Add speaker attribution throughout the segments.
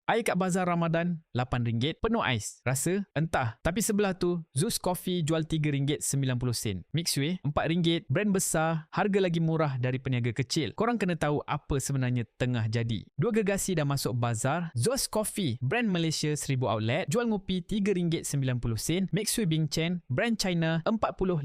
Speaker 1: Air kat Bazar Ramadan RM8, penuh ais. Rasa? Entah. Tapi sebelah tu, Zeus Coffee jual RM3.90. Mixway RM4, brand besar, harga lagi murah dari peniaga kecil. Korang kena tahu apa sebenarnya tengah jadi. Dua gergasi dah masuk bazar. Zeus Coffee, brand Malaysia 1000 outlet, jual ngopi RM3.90. Mixway Bing Chen, brand China 45,000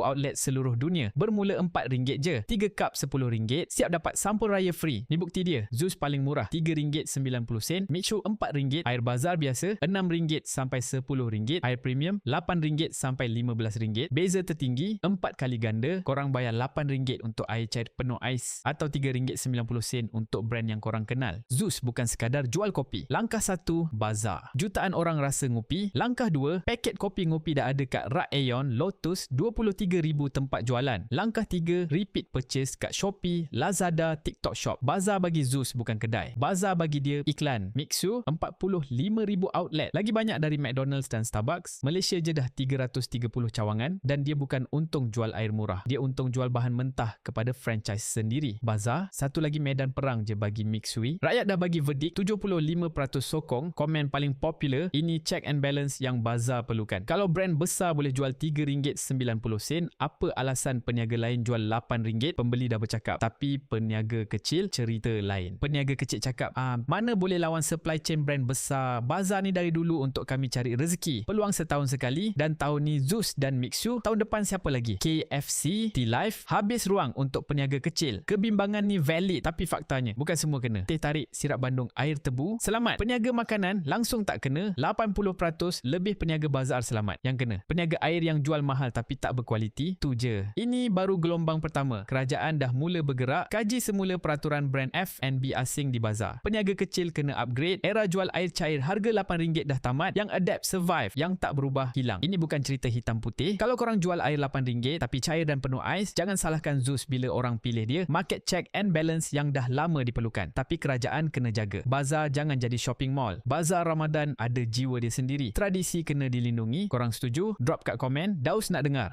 Speaker 1: outlet seluruh dunia. Bermula RM4 je. 3 cup RM10. Siap dapat sampul raya free. Ni bukti dia. Zeus paling murah RM3.90. Mixway RM4. Air bazar biasa RM6 sampai RM10. Air premium RM8 sampai RM15. Beza tertinggi 4 kali ganda. Korang bayar RM8 untuk air cair penuh ais atau RM3.90 untuk brand yang korang kenal. Zeus bukan sekadar jual kopi. Langkah 1, bazar. Jutaan orang rasa ngopi. Langkah 2, paket kopi ngopi dah ada kat Rak Aeon, Lotus, 23,000 tempat jualan. Langkah 3, repeat purchase kat Shopee, Lazada, TikTok Shop. Bazar bagi Zeus bukan kedai. Bazar bagi dia iklan. Mixu 45,000 outlet. Lagi banyak dari McDonald's dan Starbucks. Malaysia je dah 330 cawangan dan dia bukan untung jual air murah. Dia untung jual bahan mentah kepada franchise sendiri. Bazar, satu lagi medan perang je bagi Mixui. Rakyat dah bagi verdik, 75% sokong. Komen paling popular, ini check and balance yang bazar perlukan. Kalau brand besar boleh jual RM3.90, apa alasan peniaga lain jual RM8? Pembeli dah bercakap. Tapi peniaga kecil cerita lain. Peniaga kecil cakap, mana boleh lawan supply chain brand besar. Bazar ni dari dulu untuk kami cari rezeki. Peluang setahun sekali dan tahun ni Zeus dan Mixu. Tahun depan siapa lagi? KFC, T-Life. Habis ruang untuk peniaga kecil. Kebimbangan ni valid tapi faktanya bukan semua kena. Teh tarik, sirap bandung, air tebu. Selamat. Peniaga makanan langsung tak kena. 80% lebih peniaga bazar selamat. Yang kena. Peniaga air yang jual mahal tapi tak berkualiti. Tu je. Ini baru gelombang pertama. Kerajaan dah mula bergerak. Kaji semula peraturan brand F&B asing di bazar. Peniaga kecil kena upgrade. Era jual air cair harga RM8 dah tamat. Yang adapt survive. Yang tak berubah hilang. Ini bukan cerita hitam putih. Kalau korang jual air RM8 tapi cair dan penuh ais, jangan salahkan Zeus bila orang pilih dia. Market check and balance yang dah lama diperlukan. Tapi kerajaan kena jaga. Bazar jangan jadi shopping mall. Bazar Ramadan ada jiwa dia sendiri. Tradisi kena dilindungi. Korang setuju? Drop kat komen. Daus nak dengar.